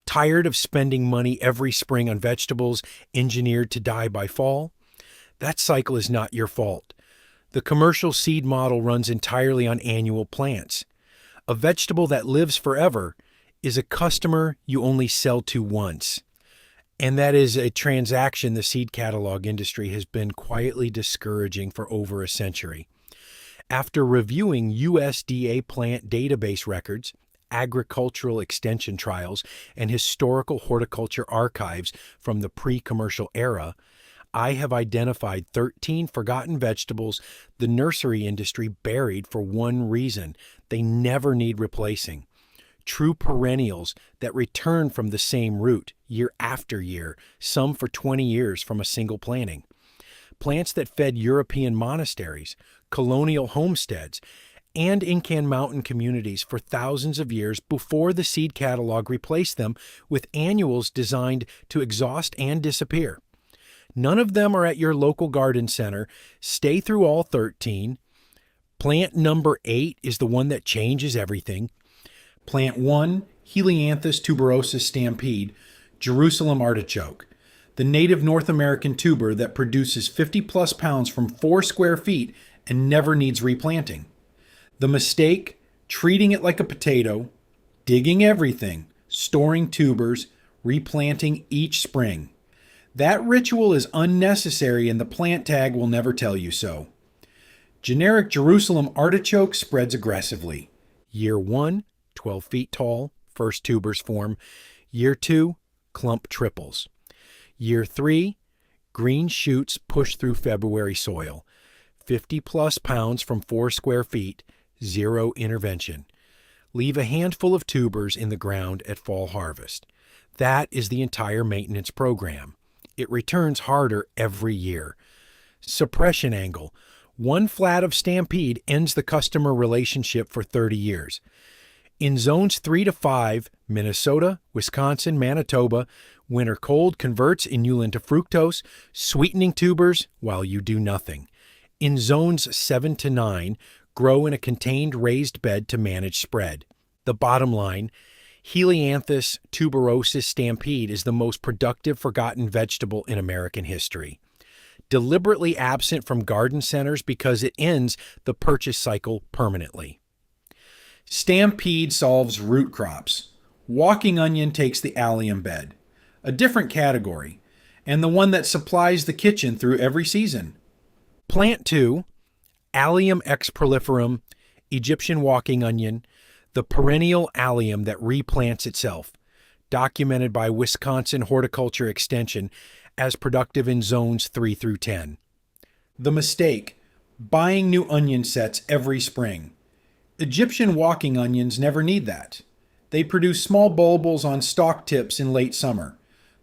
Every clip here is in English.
Tired of spending money every spring on vegetables engineered to die by fall? That cycle is not your fault. The commercial seed model runs entirely on annual plants. A vegetable that lives forever is a customer you only sell to once. And that is a transaction the seed catalog industry has been quietly discouraging for over a century. After reviewing USDA plant database records, agricultural extension trials, and historical horticulture archives from the pre-commercial era, I have identified 13 forgotten vegetables the nursery industry buried for one reason: they never need replacing. True perennials that return from the same root year after year, some for 20 years from a single planting. Plants that fed European monasteries, colonial homesteads, and Incan mountain communities for thousands of years before the seed catalog replaced them with annuals designed to exhaust and disappear. None of them are at your local garden center. Stay through all 13. Plant number 8 is the one that changes everything. Plant 1, Helianthus tuberosus stampede, Jerusalem artichoke, the native North American tuber that produces 50 plus pounds from 4 square feet and never needs replanting. The mistake: treating it like a potato, digging everything, storing tubers, replanting each spring. That ritual is unnecessary and the plant tag will never tell you so. Generic Jerusalem artichoke spreads aggressively. Year 1, 12 feet tall, first tubers form. Year 2, clump triples. Year 3, green shoots push through February soil. 50 plus pounds from 4 square feet, zero intervention. Leave a handful of tubers in the ground at fall harvest. That is the entire maintenance program. It returns harder every year. Suppression angle: one flat of stampede ends the customer relationship for 30 years. In zones 3 to 5, Minnesota, Wisconsin, Manitoba, winter cold converts inulin to fructose, sweetening tubers while you do nothing. In zones 7 to 9, grow in a contained raised bed to manage spread. The bottom line: Helianthus tuberosus stampede is the most productive forgotten vegetable in American history. Deliberately absent from garden centers because it ends the purchase cycle permanently. Stampede solves root crops. Walking onion takes the allium bed, a different category, and the one that supplies the kitchen through every season. Plant 2, Allium ex proliferum, Egyptian walking onion, the perennial allium that replants itself, documented by Wisconsin Horticulture Extension as productive in zones 3 through 10. The mistake: buying new onion sets every spring. Egyptian walking onions never need that. They produce small bulbils on stalk tips in late summer.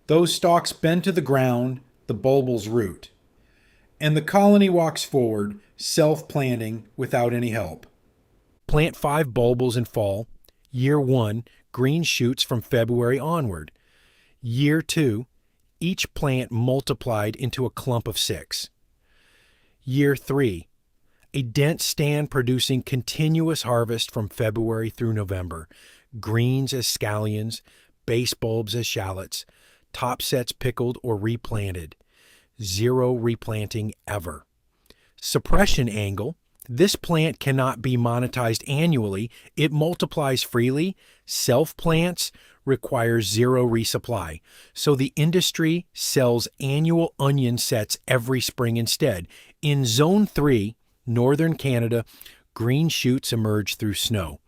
Those stalks bend to the ground, the bulbils root. And the colony walks forward, self-planting without any help. Plant 5 bulbils in fall. Year 1, green shoots from February onward. Year 2, each plant multiplied into a clump of 6. Year 3, a dense stand producing continuous harvest from February through November. Greens as scallions, base bulbs as shallots, top sets pickled or replanted. Zero replanting ever. Suppression angle: this plant cannot be monetized annually. It multiplies freely, self-plants, requires zero resupply. So the industry sells annual onion sets every spring instead. In Zone 3, northern Canada, green shoots emerge through snow.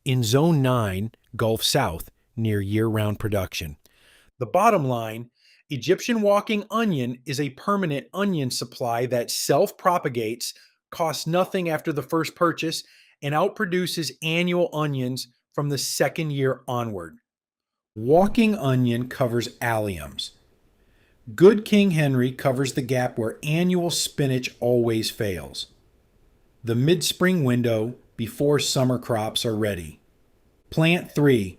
In Zone 9, Gulf South, near year-round production. The bottom line: Egyptian walking onion is a permanent onion supply that self-propagates, costs nothing after the first purchase, and outproduces annual onions from the second year onward. Walking onion covers alliums. Good King Henry covers the gap where annual spinach always fails. The mid-spring window before summer crops are ready. Plant 3,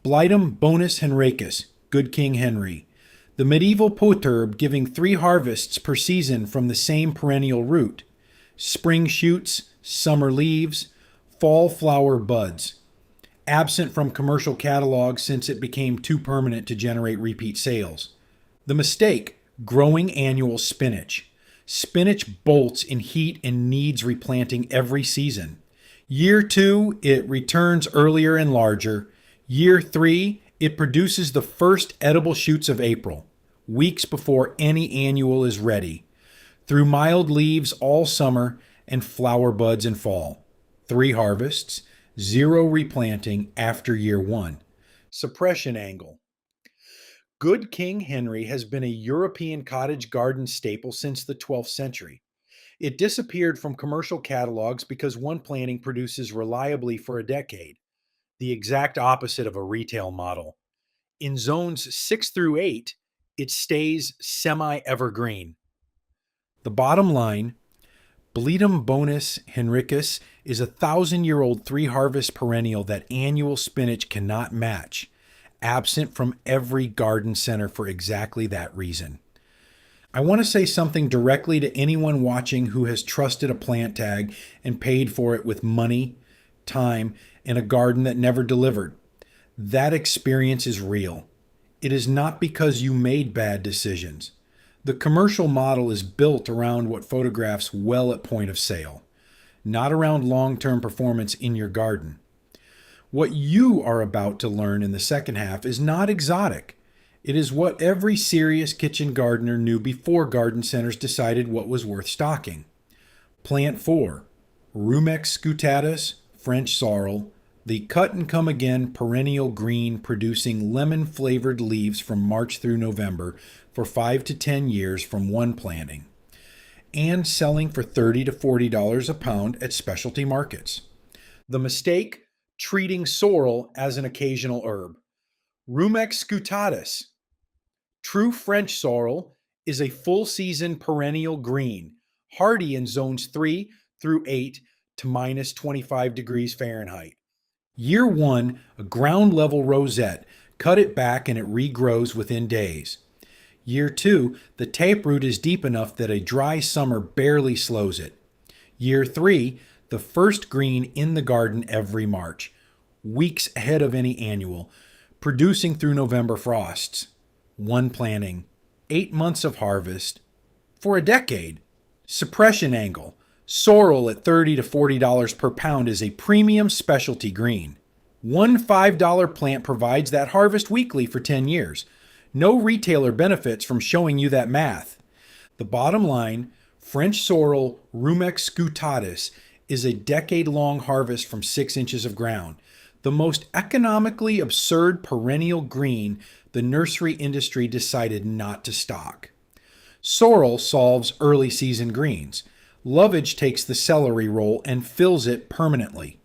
Blightum bonus henricus, Good King Henry, the medieval potherb giving 3 harvests per season from the same perennial root. Spring shoots, summer leaves, fall flower buds. absent from commercial catalogs since it became too permanent to generate repeat sales. The mistake: growing annual spinach. Spinach bolts in heat and needs replanting every season. Year 2, it returns earlier and larger. Year 3, it produces the first edible shoots of April, weeks before any annual is ready, through mild leaves all summer and flower buds in fall. 3 harvests, 0 replanting after year 1. Suppression angle. Good King Henry has been a European cottage garden staple since the 12th century. It disappeared from commercial catalogs because one planting produces reliably for a decade, the exact opposite of a retail model. In zones 6 through 8, it stays semi-evergreen. The bottom line: Bletum bonus henricus is a 1,000-year-old 3-harvest perennial that annual spinach cannot match, absent from every garden center for exactly that reason. I want to say something directly to anyone watching who has trusted a plant tag and paid for it with money, time, and a garden that never delivered. That experience is real. It is not because you made bad decisions. The commercial model is built around what photographs well at point of sale, not around long-term performance in your garden. What you are about to learn in the second half is not exotic. It is what every serious kitchen gardener knew before garden centers decided what was worth stocking. Plant 4, Rumex scutatus, French sorrel, the cut-and-come-again perennial green producing lemon-flavored leaves from March through November for 5 to 10 years from one planting, and selling for $30 to $40 a pound at specialty markets. The mistake: treating sorrel as an occasional herb. Rumex scutatus. True French sorrel is a full-season perennial green, hardy in zones 3 through 8 to minus 25 degrees Fahrenheit. Year 1, a ground-level rosette. Cut it back and it regrows within days. Year 2, the taproot is deep enough that a dry summer barely slows it. Year 3, the first green in the garden every March, weeks ahead of any annual, producing through November frosts. One planting, 8 months of harvest, for a decade. Suppression angle. Sorrel at $30 to $40 per pound is a premium specialty green. One $5 plant provides that harvest weekly for 10 years. No retailer benefits from showing you that math. The bottom line: French sorrel Rumex scutatus is a decade-long harvest from 6 inches of ground. The most economically absurd perennial green the nursery industry decided not to stock. Sorrel solves early season greens. Lovage takes the celery role and fills it permanently,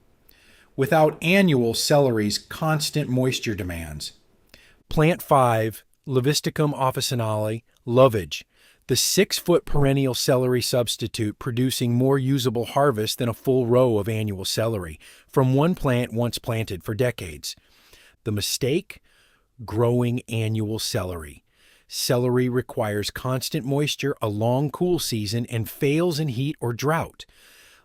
without annual celery's constant moisture demands. Plant 5, Levisticum officinale, lovage, the 6-foot perennial celery substitute producing more usable harvest than a full row of annual celery from one plant once planted for decades. The mistake: growing annual celery. Celery requires constant moisture, a long cool season, and fails in heat or drought.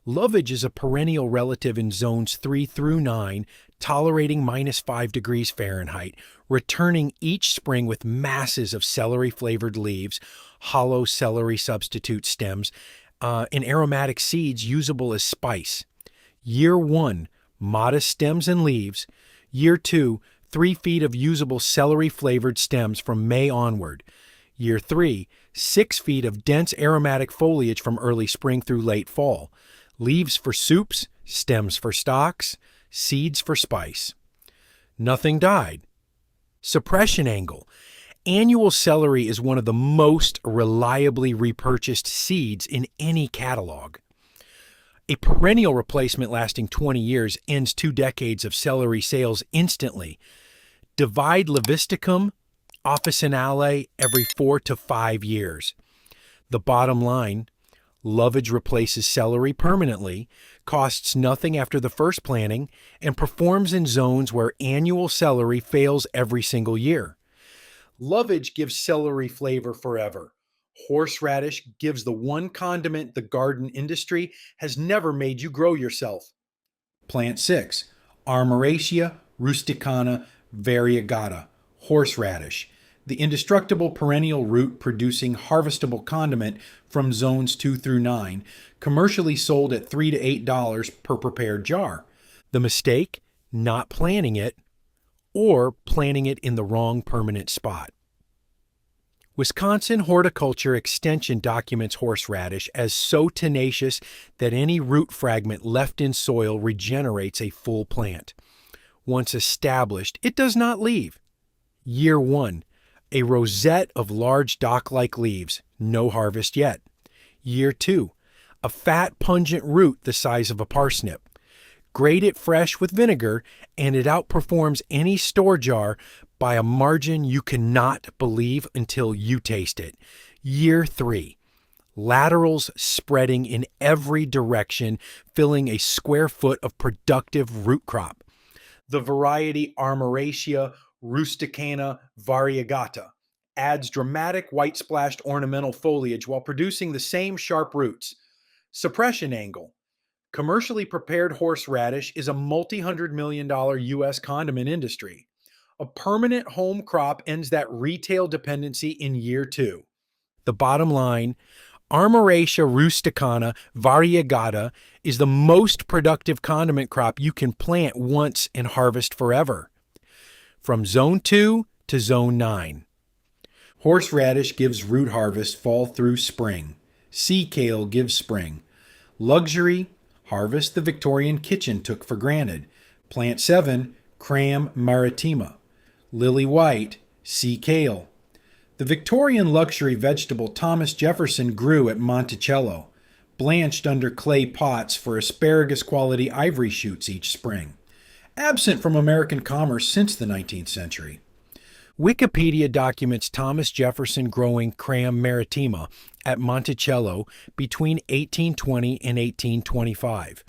Lovage is a perennial relative in zones 3 through 9, tolerating minus 5 degrees Fahrenheit, returning each spring with masses of celery-flavored leaves, hollow celery substitute stems, and aromatic seeds usable as spice. Year 1, modest stems and leaves. Year 2, 3 feet of usable celery-flavored stems from May onward. Year 3, 6 feet of dense aromatic foliage from early spring through late fall. Leaves for soups, stems for stocks, seeds for spice. Nothing died. Suppression angle. Annual celery is one of the most reliably repurchased seeds in any catalog. A perennial replacement lasting 20 years ends 2 decades of celery sales instantly. Divide Levisticum officinale every 4 to 5 years. The bottom line: lovage replaces celery permanently, costs nothing after the first planting, and performs in zones where annual celery fails every single year. Lovage gives celery flavor forever. Horseradish gives the one condiment the garden industry has never made you grow yourself. Plant 6, Armoracia rusticana variegata, horseradish, the indestructible perennial root producing harvestable condiment from zones 2 through 9, commercially sold at $3 to $8 per prepared jar. The mistake? Not planting it, or planting it in the wrong permanent spot. Wisconsin Horticulture Extension documents horseradish as so tenacious that any root fragment left in soil regenerates a full plant. Once established, it does not leave. Year 1, a rosette of large dock-like leaves, no harvest yet. Year 2, a fat, pungent root the size of a parsnip. Grate it fresh with vinegar, and it outperforms any store jar by a margin you cannot believe until you taste it. Year 3, laterals spreading in every direction, filling a square foot of productive root crop. The variety Armoracia rusticana variegata adds dramatic white-splashed ornamental foliage while producing the same sharp roots. Suppression angle. Commercially prepared horseradish is a multi-hundred-million-dollar U.S. condiment industry. A permanent home crop ends that retail dependency in year 2. The bottom line, Armoracia rusticana variegata is the most productive condiment crop you can plant once and harvest forever. From Zone 2 to Zone 9. Horseradish gives root harvest fall through spring. Sea kale gives spring. Luxury, harvest the Victorian kitchen took for granted. Plant 7, Cram maritima. Lily white, sea kale. The Victorian luxury vegetable Thomas Jefferson grew at Monticello, blanched under clay pots for asparagus-quality ivory shoots each spring, absent from American commerce since the 19th century. Wikipedia documents Thomas Jefferson growing Cram maritima at Monticello between 1820 and 1825.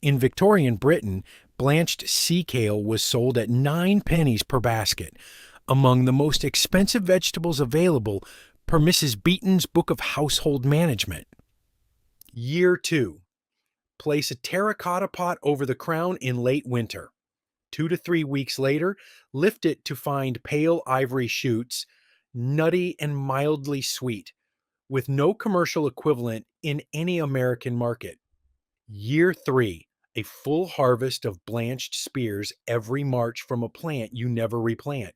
In Victorian Britain, blanched sea kale was sold at 9 pennies per basket, among the most expensive vegetables available per Mrs. Beeton's Book of Household Management. Year 2. Place a terracotta pot over the crown in late winter. 2 to 3 weeks later, lift it to find pale ivory shoots, nutty and mildly sweet, with no commercial equivalent in any American market. Year 3. A full harvest of blanched spears every March from a plant you never replant.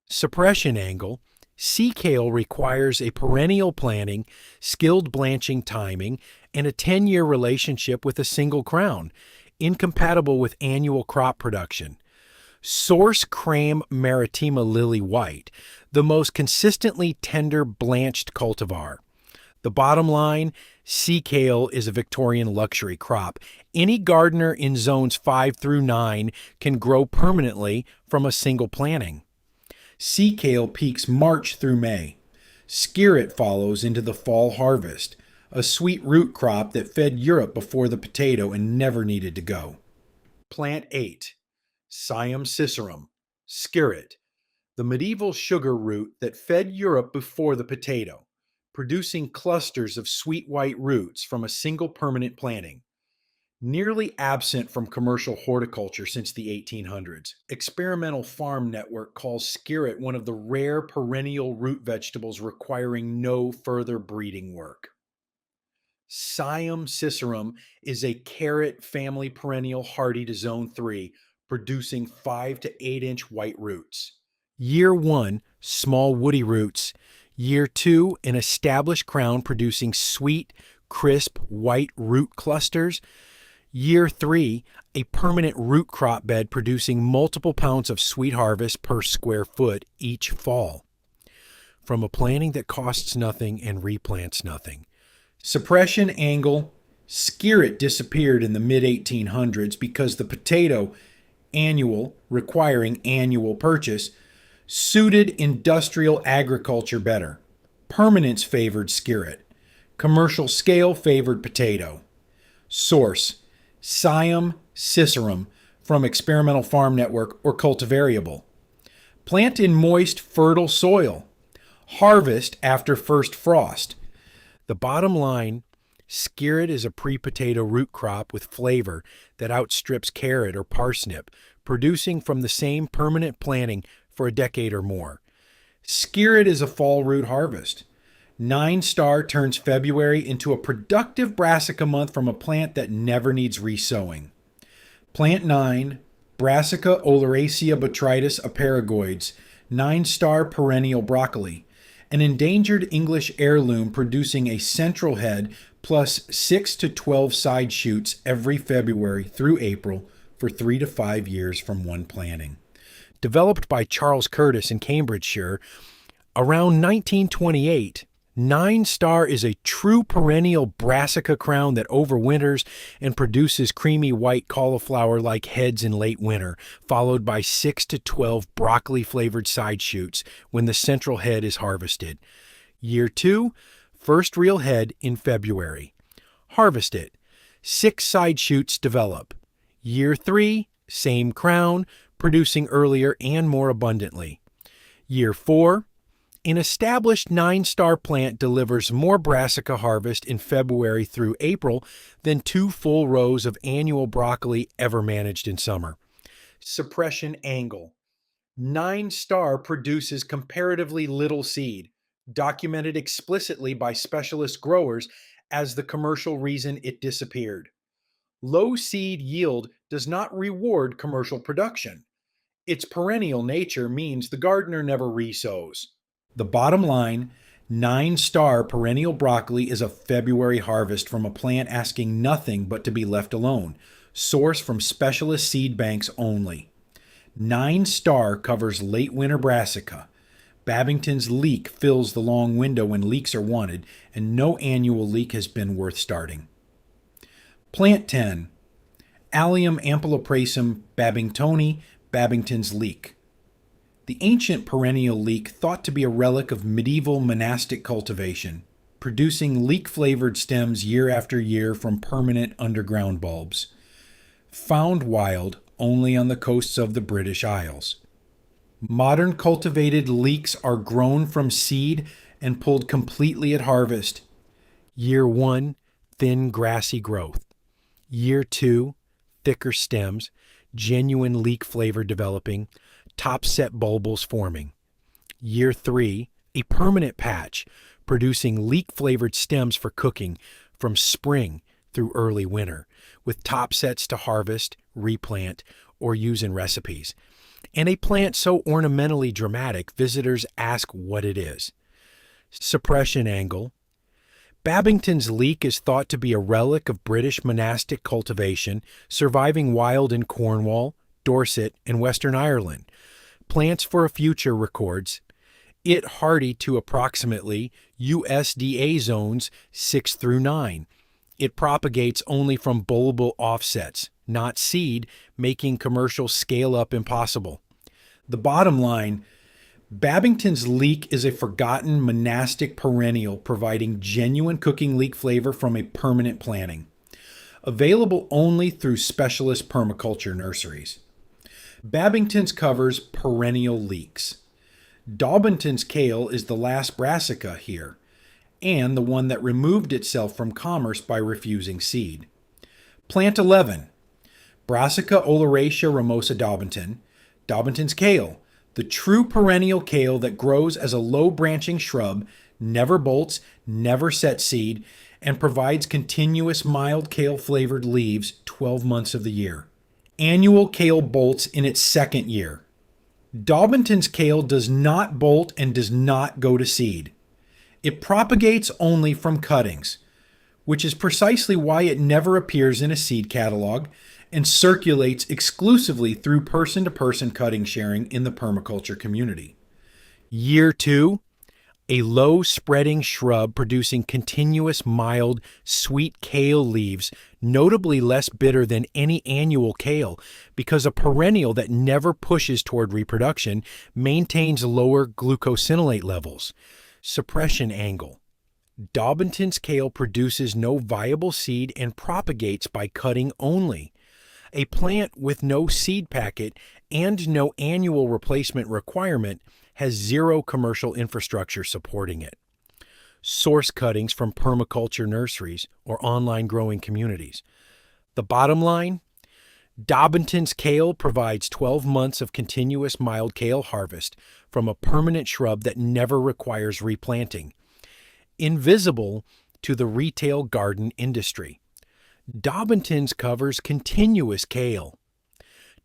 Suppression angle. Sea kale requires a perennial planting, skilled blanching timing, and a 10-year relationship with a single crown, incompatible with annual crop production. Source Cram maritima lily white, the most consistently tender blanched cultivar. The bottom line, sea kale is a Victorian luxury crop. Any gardener in zones 5 through 9 can grow permanently from a single planting. Sea kale peaks March through May. Skirret follows into the fall harvest, a sweet root crop that fed Europe before the potato and never needed to go. Plant 8. Siam cicerum, skirret, the medieval sugar root that fed Europe before the potato, producing clusters of sweet white roots from a single permanent planting. Nearly absent from commercial horticulture since the 1800s, Experimental Farm Network calls skirret one of the rare perennial root vegetables requiring no further breeding work. Siam cicerum is a carrot family perennial hardy to zone 3, producing 5 to 8 inch white roots. Year 1, small woody roots. Year 2, an established crown producing sweet, crisp white root clusters. Year 3, a permanent root crop bed producing multiple pounds of sweet harvest per square foot each fall. From a planting that costs nothing and replants nothing. Suppression angle. Skirret disappeared in the mid-1800s because the potato, annual, requiring annual purchase, suited industrial agriculture better. Permanence favored skirret. Commercial scale favored potato. Source: Siam cicerum from Experimental Farm Network or Cultivariable. Plant in moist, fertile soil. Harvest after first frost. The bottom line, skirret is a pre-potato root crop with flavor that outstrips carrot or parsnip, producing from the same permanent planting for a decade or more. Skirret is a fall root harvest. 9-star turns February into a productive brassica month from a plant that never needs resowing. Plant 9, Brassica oleracea botrytis aparagoides, 9-star perennial broccoli, an endangered English heirloom producing a central head plus 6 to 12 side shoots every February through April for 3 to 5 years from one planting. Developed by Charles Curtis in Cambridgeshire, around 1928, 9-star is a true perennial brassica crown that overwinters and produces creamy white cauliflower-like heads in late winter, followed by 6 to 12 broccoli-flavored side shoots when the central head is harvested. Year 2, first real head in February. Harvest it. 6 side shoots develop. Year 3, same crown, producing earlier and more abundantly. Year 4, an established 9-star plant delivers more brassica harvest in February through April than 2 full rows of annual broccoli ever managed in summer. Suppression angle. 9-star produces comparatively little seed, documented explicitly by specialist growers as the commercial reason it disappeared. Low seed yield does not reward commercial production. Its perennial nature means the gardener never resows. The bottom line, 9-star perennial broccoli is a February harvest from a plant asking nothing but to be left alone, sourced from specialist seed banks only. 9-star covers late winter brassica. Babington's leek fills the long window when leeks are wanted, and no annual leek has been worth starting. Plant 10, Allium ampuloprasum babingtoni, Babington's leek. The ancient perennial leek thought to be a relic of medieval monastic cultivation, producing leek-flavored stems year after year from permanent underground bulbs. Found wild only on the coasts of the British Isles. Modern cultivated leeks are grown from seed and pulled completely at harvest. Year 1, thin grassy growth. Year 2, thicker stems, genuine leek flavor developing, top-set bulbils forming. Year 3, a permanent patch, producing leek-flavored stems for cooking from spring through early winter, with top sets to harvest, replant, or use in recipes. And a plant so ornamentally dramatic, visitors ask what it is. Suppression angle. Babington's leek is thought to be a relic of British monastic cultivation, surviving wild in Cornwall, Dorset, and Western Ireland. Plants for a Future records, it hardy to approximately USDA zones 6 through 9. It propagates only from bulbal offsets, not seed, making commercial scale-up impossible. The bottom line, Babington's leek is a forgotten monastic perennial providing genuine cooking leek flavor from a permanent planting. Available only through specialist permaculture nurseries. Babington's covers perennial leeks. Daubington's kale is the last brassica here, and the one that removed itself from commerce by refusing seed. Plant 11, Brassica oleracea ramosa Daubington, Daubington's kale, the true perennial kale that grows as a low-branching shrub, never bolts, never sets seed, and provides continuous mild kale-flavored leaves 12 months of the year. Annual kale bolts in its second year. Daubington's kale does not bolt and does not go to seed. It propagates only from cuttings, which is precisely why it never appears in a seed catalog and circulates exclusively through person-to-person cutting sharing in the permaculture community. Year 2, a low-spreading shrub producing continuous mild, sweet kale leaves, notably less bitter than any annual kale because a perennial that never pushes toward reproduction maintains lower glucosinolate levels. Suppression angle. Daubington's kale produces no viable seed and propagates by cutting only. A plant with no seed packet and no annual replacement requirement has zero commercial infrastructure supporting it. Source cuttings from permaculture nurseries or online growing communities. The bottom line? Dobbinton's kale provides 12 months of continuous mild kale harvest from a permanent shrub that never requires replanting. Invisible to the retail garden industry, Dobbinton's covers continuous kale.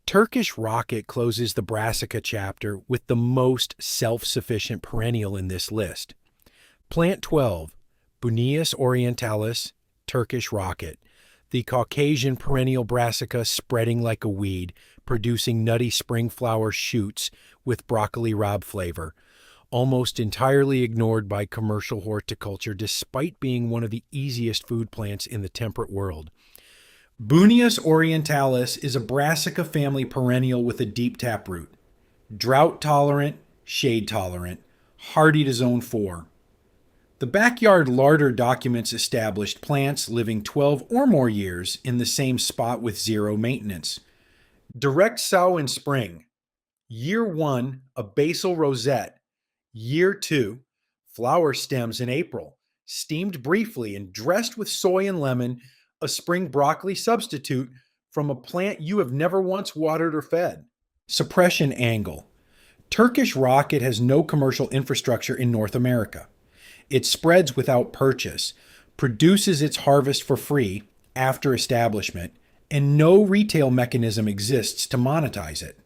Turkish rocket closes the brassica chapter with the most self-sufficient perennial in this list. Plant 12, Buneus orientalis, Turkish rocket, the Caucasian perennial brassica spreading like a weed, producing nutty spring flower shoots with broccoli rabe flavor, almost entirely ignored by commercial horticulture despite being one of the easiest food plants in the temperate world. Buneus orientalis is a brassica family perennial with a deep taproot. Drought tolerant, shade tolerant, hardy to zone 4. The backyard larder documents established plants living 12 or more years in the same spot with zero maintenance. Direct sow in spring. Year 1, a basal rosette. Year 2, flower stems in April, steamed briefly and dressed with soy and lemon, a spring broccoli substitute from a plant you have never once watered or fed. Suppression angle. Turkish rocket has no commercial infrastructure in North America. It spreads without purchase, produces its harvest for free after establishment, and no retail mechanism exists to monetize it.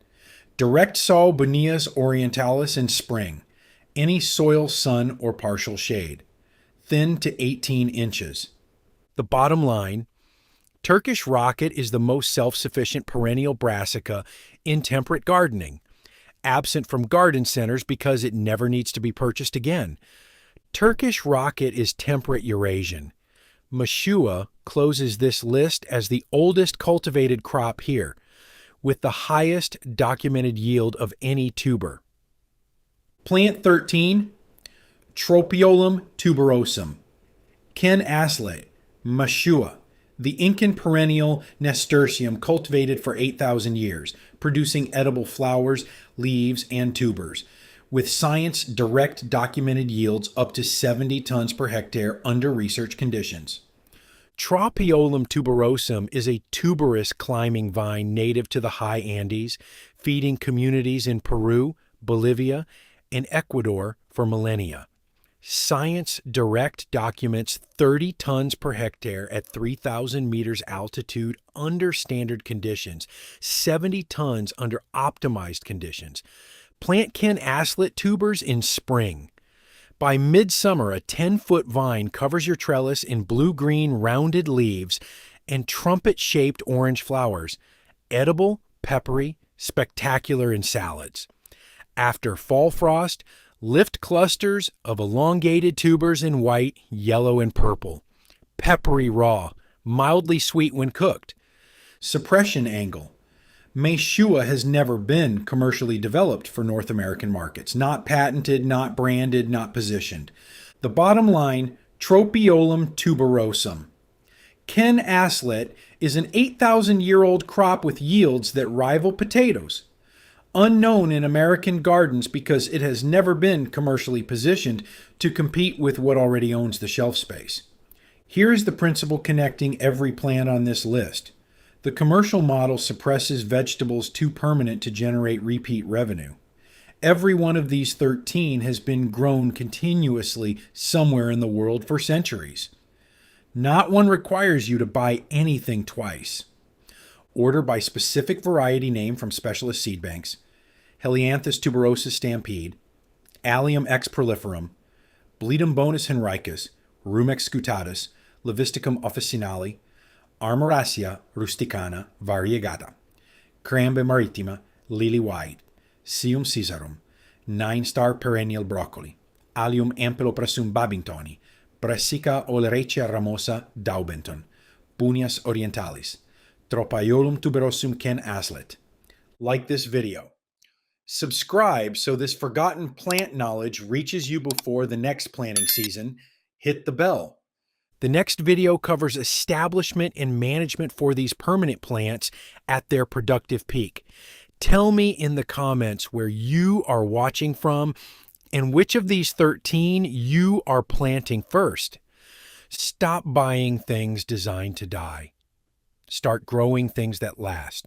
Direct sow Buneus orientalis in spring. Any soil, sun, or partial shade. Thin to 18 inches. The bottom line, Turkish rocket is the most self-sufficient perennial brassica in temperate gardening, absent from garden centers because it never needs to be purchased again. Turkish rocket is temperate Eurasian. Mashua closes this list as the oldest cultivated crop here, with the highest documented yield of any tuber. Plant 13, Tropiolum tuberosum. Ken Aslet, Mashua, the Incan perennial nasturtium cultivated for 8,000 years, producing edible flowers, leaves, and tubers, with science direct documented yields up to 70 tons per hectare under research conditions. Tropiolum tuberosum is a tuberous climbing vine native to the high Andes, feeding communities in Peru, Bolivia, and Ecuador for millennia. Science Direct documents 30 tons per hectare at 3,000 meters altitude under standard conditions, 70 tons under optimized conditions. Plant Ken Aslet tubers in spring. By midsummer, a 10-foot vine covers your trellis in blue-green rounded leaves and trumpet-shaped orange flowers, edible, peppery, spectacular in salads. After fall frost, lift clusters of elongated tubers in white, yellow, and purple. Peppery raw, mildly sweet when cooked. Suppression angle. Mashua has never been commercially developed for North American markets. Not patented, not branded, not positioned. The bottom line, Tropiolum tuberosum. Ken Aslet is an 8,000-year-old crop with yields that rival potatoes. Unknown in American gardens because it has never been commercially positioned to compete with what already owns the shelf space. Here is the principle connecting every plant on this list. The commercial model suppresses vegetables too permanent to generate repeat revenue. Every one of these 13 has been grown continuously somewhere in the world for centuries. Not one requires you to buy anything twice. Order by specific variety name from specialist seed banks, Helianthus tuberosus stampede, Allium ex proliferum, Bleedum bonus henricus, Rumex scutatus, Levisticum officinale, Armoracia rusticana variegata, Crambe maritima, lily white, Sium caesarum, 9-star perennial broccoli, Allium ampeloprasum babingtoni, Brassica oleracea ramosa Daubenton, Buneus orientalis, Tropiolum tuberosum Ken Aslet. Like this video. Subscribe so this forgotten plant knowledge reaches you before the next planting season. Hit the bell. The next video covers establishment and management for these permanent plants at their productive peak. Tell me in the comments where you are watching from and which of these 13 you are planting first. Stop buying things designed to die. Start growing things that last.